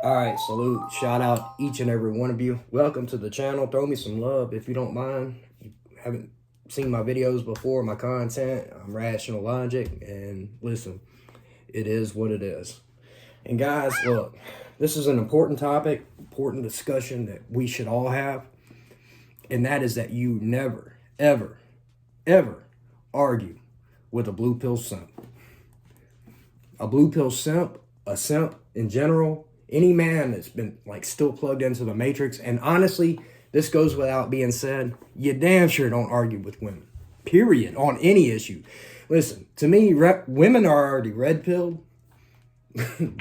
All right, salute. Shout out each and every one of you. Welcome to the channel. Throw me some love if you don't mind. You haven't seen my videos before, my content. I'm Rational Logic, and listen, it is what it is. And guys, look, this is an important topic, important discussion that we should all have. And that is that you never, ever, ever argue with a blue pill simp. A blue pill simp, a simp in general, any man that's been like still plugged into the matrix. And honestly, this goes without being said. You damn sure don't argue with women, period, on any issue. Listen, to me, women are already red pilled,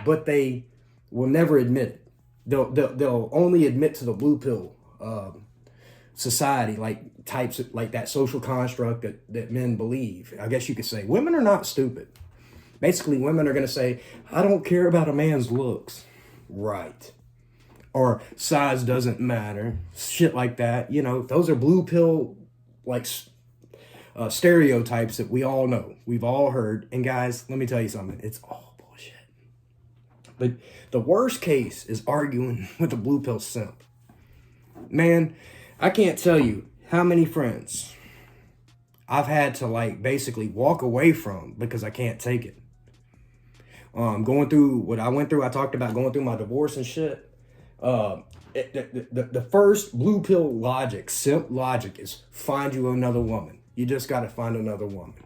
but they will never admit it. They'll only admit to the blue pill society, like types of, like that social construct that men believe. I guess you could say women are not stupid. Basically, women are going to say, I don't care about a man's looks. Right. Or size doesn't matter. Shit like that. You know, those are blue pill, like, stereotypes that we all know. We've all heard. And guys, let me tell you something. It's all bullshit. But the worst case is arguing with a blue pill simp. Man, I can't tell you how many friends I've had to, like, basically walk away from because I can't take it. Going through what I went through, I talked about going through my divorce and shit. The first blue pill logic, simp logic, is find you another woman. You just got to find another woman.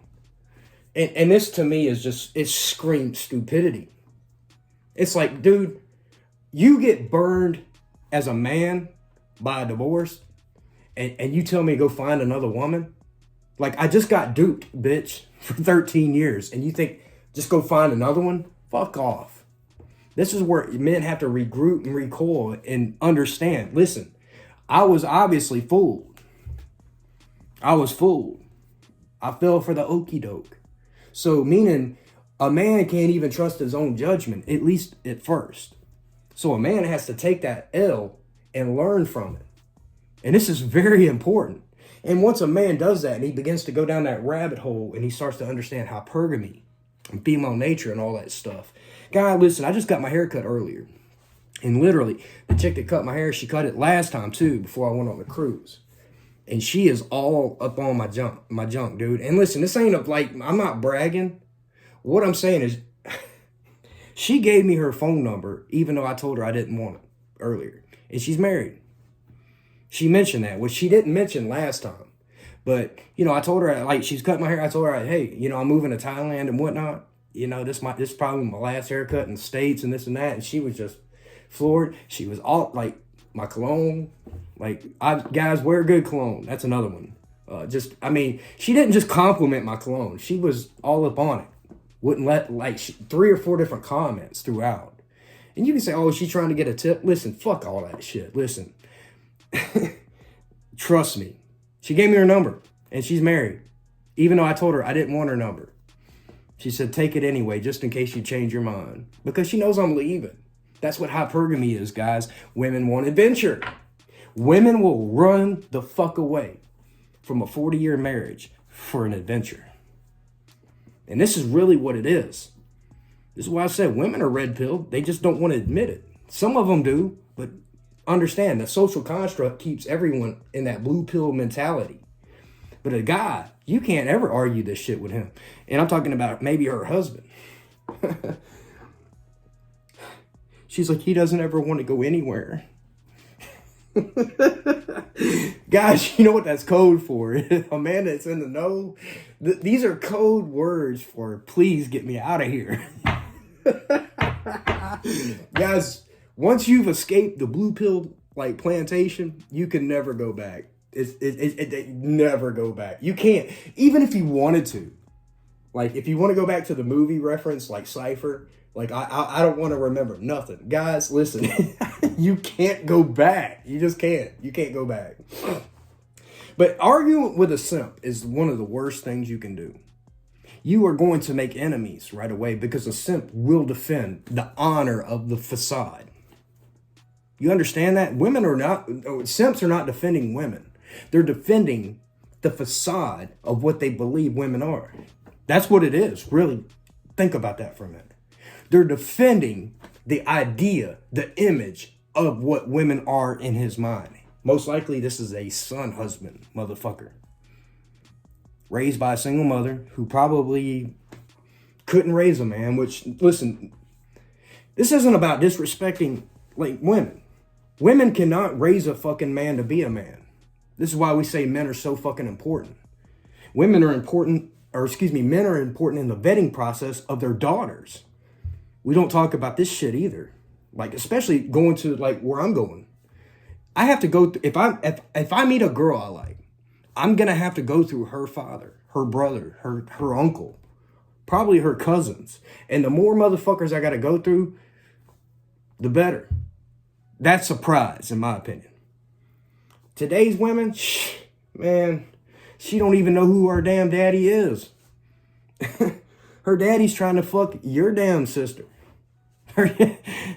And this to me is just, it screams stupidity. It's like, dude, you get burned as a man by a divorce and you tell me to go find another woman? Like, I just got duped, bitch, for 13 years. And you think, just go find another one? Fuck off. This is where men have to regroup and recoil and understand. Listen, I was obviously fooled. I was fooled. I fell for the okie doke. So meaning a man can't even trust his own judgment, at least at first. So a man has to take that L and learn from it. And this is very important. And once a man does that and he begins to go down that rabbit hole and he starts to understand hypergamy and female nature and all that stuff. Guy, listen, I just got my hair cut earlier. And literally, the chick that cut my hair, she cut it last time too, before I went on the cruise. And she is all up on my junk, dude. And listen, this ain't like, I'm not bragging. What I'm saying is, she gave me her phone number, even though I told her I didn't want it earlier. And she's married. She mentioned that, which she didn't mention last time. But, you know, I told her, like, she's cut my hair. I told her, hey, you know, I'm moving to Thailand and whatnot. You know, this is probably my last haircut in the States and this and that. And she was just floored. She was all, like, my cologne. Like, guys, wear good cologne. That's another one. I mean, she didn't just compliment my cologne. She was all up on it. Wouldn't let, like, 3 or 4 different comments throughout. And you can say, oh, she's trying to get a tip. Listen, fuck all that shit. Listen. Trust me. She gave me her number and she's married. Even though I told her I didn't want her number. She said, take it anyway, just in case you change your mind. Because she knows I'm leaving. That's what hypergamy is, guys. Women want adventure. Women will run the fuck away from a 40-year marriage for an adventure. And this is really what it is. This is why I said women are red pilled. They just don't want to admit it. Some of them do, but understand the social construct keeps everyone in that blue pill mentality. But a guy, you can't ever argue this shit with him. And I'm talking about maybe her husband. She's like, he doesn't ever want to go anywhere. Guys, you know what that's code for? A man that's in the know. These are code words for please get me out of here. Guys, once you've escaped the blue pill like plantation, you can never go back. It never go back. You can't, even if you wanted to. Like, if you want to go back to the movie reference, like Cypher, like I don't want to remember nothing. Guys, listen, you can't go back. You just can't. You can't go back. But arguing with a simp is one of the worst things you can do. You are going to make enemies right away because a simp will defend the honor of the facade. You understand that? Simps are not defending women. They're defending the facade of what they believe women are. That's what it is. Really think about that for a minute. They're defending the idea, the image of what women are in his mind. Most likely this is a son husband motherfucker. Raised by a single mother who probably couldn't raise a man, which, listen, this isn't about disrespecting like women. Women cannot raise a fucking man to be a man. This is why we say men are so fucking important. Men are important in the vetting process of their daughters. We don't talk about this shit either. Like, especially going to like where I'm going. I have to go if I meet a girl I like, I'm gonna have to go through her father, her brother, her uncle, probably her cousins. And the more motherfuckers I gotta go through, the better. That's a prize, in my opinion. Today's women, man, she don't even know who her damn daddy is. Her daddy's trying to fuck your damn sister.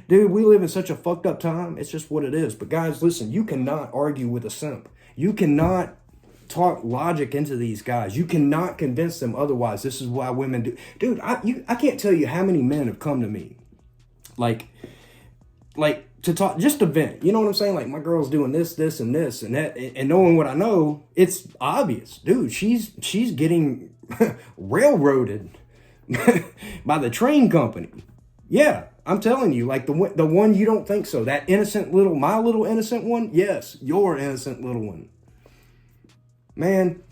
Dude, we live in such a fucked up time. It's just what it is. But guys, listen, you cannot argue with a simp. You cannot talk logic into these guys. You cannot convince them otherwise. This is why women do. Dude, I can't tell you how many men have come to me. Like to talk, just to vent. You know what I'm saying? Like, my girl's doing this, and this, and that. And knowing what I know, it's obvious. Dude, she's getting railroaded by the train company. Yeah, I'm telling you, like the one you don't think so. That my little innocent one. Yes, your innocent little one. Man,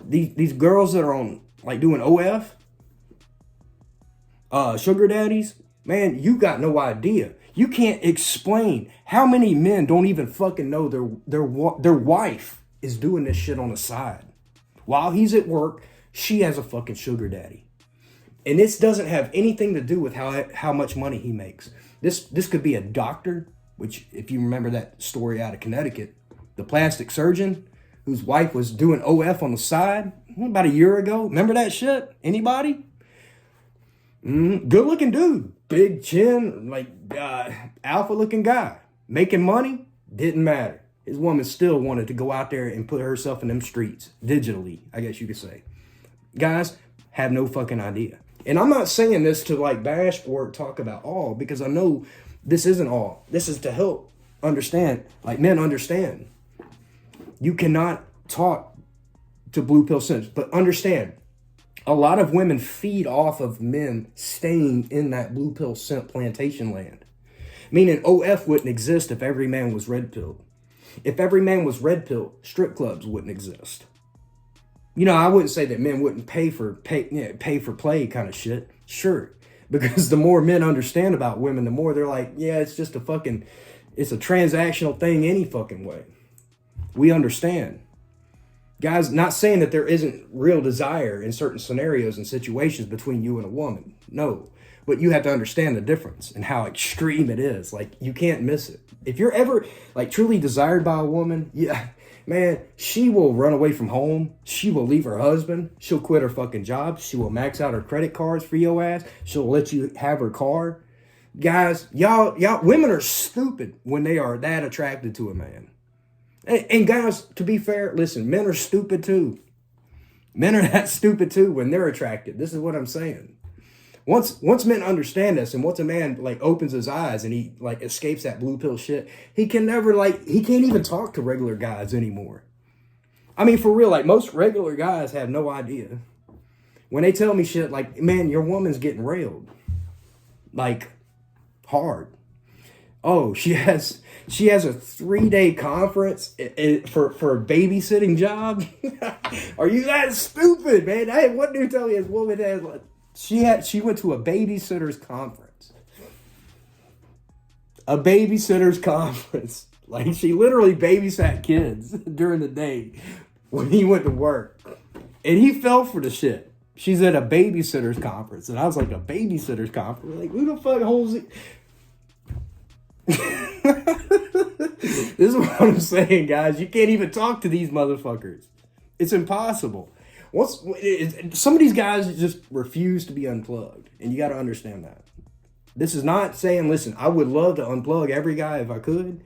these girls that are on like doing OF, sugar daddies. Man, you got no idea. You can't explain how many men don't even fucking know their wife is doing this shit on the side. While he's at work, she has a fucking sugar daddy. And this doesn't have anything to do with how much money he makes. This could be a doctor, which, if you remember that story out of Connecticut, the plastic surgeon whose wife was doing OF on the side about a year ago. Remember that shit? Anybody? Good looking dude, big chin, like alpha looking guy, making money. Didn't matter. His woman still wanted to go out there and put herself in them streets digitally, I guess you could say. Guys have no fucking idea. And I'm not saying this to like bash or talk about all, because I know this isn't all. This is to help understand, like men understand. You cannot talk to blue pill simps, but understand, a lot of women feed off of men staying in that blue pill simp plantation land. Meaning OF wouldn't exist if every man was red pilled. If every man was red pilled, strip clubs wouldn't exist. You know, I wouldn't say that men wouldn't pay for play kind of shit. Sure. Because the more men understand about women, the more they're like, yeah, it's just it's a transactional thing any fucking way. We understand. Guys, not saying that there isn't real desire in certain scenarios and situations between you and a woman. No. But you have to understand the difference and how extreme it is. Like, you can't miss it. If you're ever like truly desired by a woman, yeah, man, she will run away from home. She will leave her husband. She'll quit her fucking job. She will max out her credit cards for your ass. She'll let you have her car. Guys, y'all, women are stupid when they are that attracted to a man. And guys, to be fair, listen, men are stupid too. Men are that stupid too when they're attracted. This is what I'm saying. Once men understand this, and once a man like opens his eyes and he like escapes that blue pill shit, he can't even talk to regular guys anymore. I mean, for real, like most regular guys have no idea. When they tell me shit like, man, your woman's getting railed. Like, hard. Oh, she has a 3-day conference for a babysitting job. Are you that stupid, man? Hey, what dude tell me his woman has like she went to a babysitter's conference. A babysitter's conference. Like, she literally babysat kids during the day when he went to work. And he fell for the shit. She's at a babysitter's conference. And I was like, a babysitter's conference? Like, who the fuck holds it? This is what I'm saying, guys. You can't even talk to these motherfuckers. It's impossible. Some of these guys just refuse to be unplugged, and you got to understand that. This is not saying, listen, I would love to unplug every guy if I could.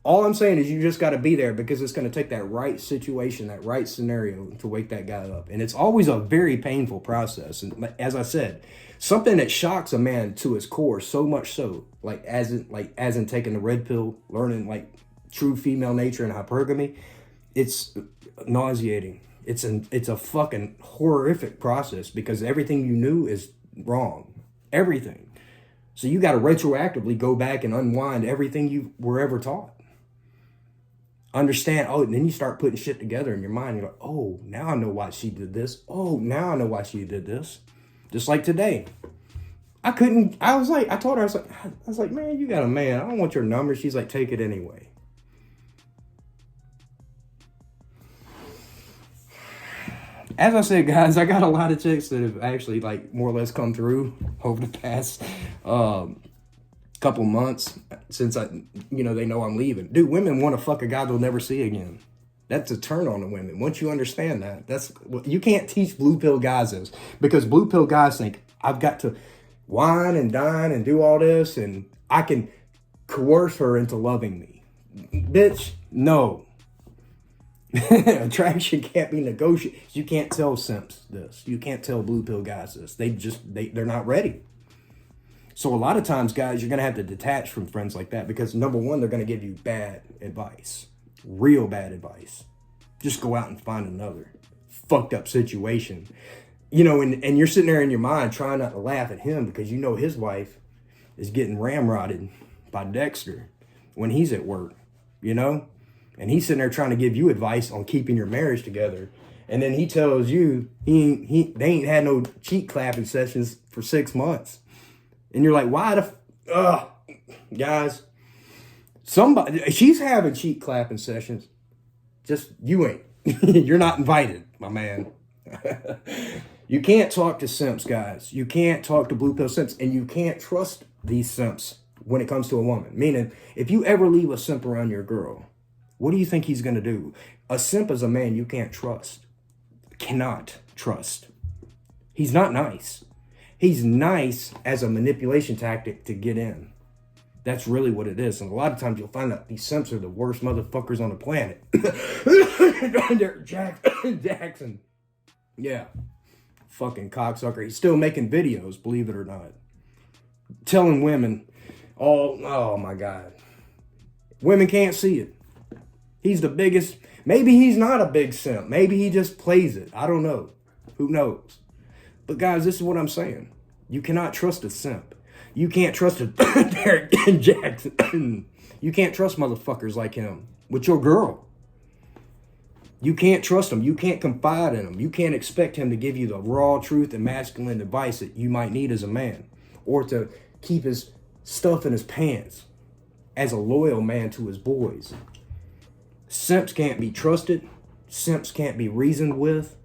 All I'm saying is you just got to be there, because it's going to take that right situation, that right scenario to wake that guy up. And it's always a very painful process. And as I said, something that shocks a man to his core, so much so, as in taking the red pill, learning like true female nature and hypergamy, it's nauseating. It's a fucking horrific process, because everything you knew is wrong. Everything. So you got to retroactively go back and unwind everything you were ever taught. Understand, and then you start putting shit together in your mind. You're like, oh, now I know why she did this. Oh, now I know why she did this. Just like today. I told her, I was like, man, you got a man. I don't want your number. She's like, take it anyway. As I said, guys, I got a lot of chicks that have actually like more or less come through over the past couple months since they know I'm leaving. Dude, women want to fuck a guy they'll never see again. That's a turn on the women. Once you understand that, that's what you can't teach blue pill guys this, because blue pill guys think I've got to wine and dine and do all this and I can coerce her into loving me. Bitch, no. Attraction can't be negotiated. You can't tell simps this. You can't tell blue pill guys this. They're not ready. So a lot of times, guys, you're going to have to detach from friends like that, because number one, they're going to give you bad advice, real bad advice. Just go out and find another fucked up situation, and you're sitting there in your mind trying not to laugh at him, because you know his wife is getting ramrodded by Dexter when he's at work, and he's sitting there trying to give you advice on keeping your marriage together. And then he tells you they ain't had no cheek clapping sessions for 6 months. And you're like, why guys, she's having cheek clapping sessions. Just, you ain't. You're not invited, my man. You can't talk to simps, guys. You can't talk to blue pill simps, and you can't trust these simps when it comes to a woman. Meaning, if you ever leave a simp around your girl, what do you think he's going to do? A simp is a man you can't trust. Cannot trust. He's not nice. He's nice as a manipulation tactic to get in. That's really what it is. And a lot of times you'll find out these simps are the worst motherfuckers on the planet. Jackson. Yeah. Fucking cocksucker. He's still making videos, believe it or not. Telling women, oh my God. Women can't see it. He's the biggest. Maybe he's not a big simp. Maybe he just plays it. I don't know. Who knows? But guys, this is what I'm saying. You cannot trust a simp. You can't trust a Derek Jackson. You can't trust motherfuckers like him with your girl. You can't trust him. You can't confide in him. You can't expect him to give you the raw truth and masculine advice that you might need as a man, or to keep his stuff in his pants as a loyal man to his boys. Simps can't be trusted. Simps can't be reasoned with.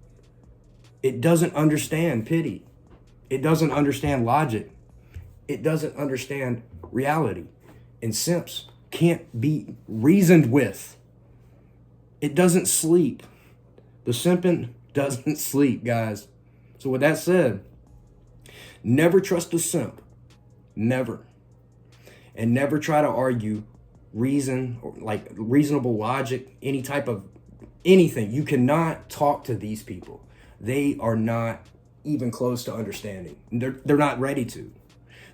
It doesn't understand pity. It doesn't understand logic. It doesn't understand reality. And simps can't be reasoned with. It doesn't sleep. The simping doesn't sleep, guys. So with that said, never trust a simp. Never. And never try to argue reason or like reasonable logic, any type of anything. You cannot talk to these people. They are not even close to understanding. They're not ready to.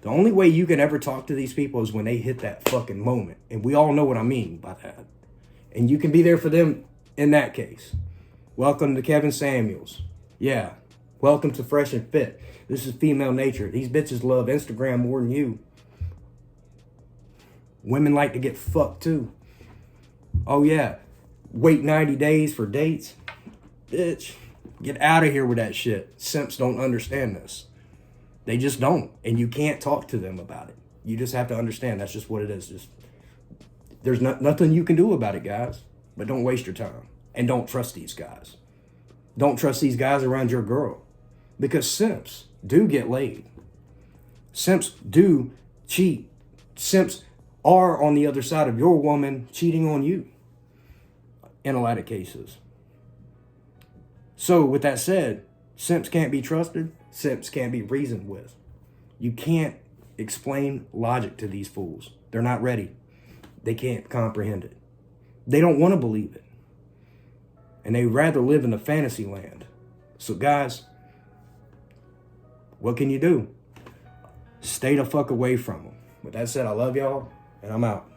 The only way you can ever talk to these people is when they hit that fucking moment. And we all know what I mean by that. And you can be there for them in that case. Welcome to Kevin Samuels. Yeah. Welcome to Fresh and Fit. This is female nature. These bitches love Instagram more than you. Women like to get fucked too. Oh yeah. Wait 90 days for dates. Bitch. Get out of here with that shit. Simps don't understand this. They just don't. And you can't talk to them about it. You just have to understand that's just what it is. There's nothing you can do about it, guys. But don't waste your time. And don't trust these guys. Don't trust these guys around your girl. Because simps do get laid. Simps do cheat. Simps are on the other side of your woman cheating on you. In a lot of cases. So with that said, simps can't be trusted. Simps can't be reasoned with. You can't explain logic to these fools. They're not ready. They can't comprehend it. They don't want to believe it. And they rather live in the fantasy land. So guys, what can you do? Stay the fuck away from them. With that said, I love y'all, and I'm out.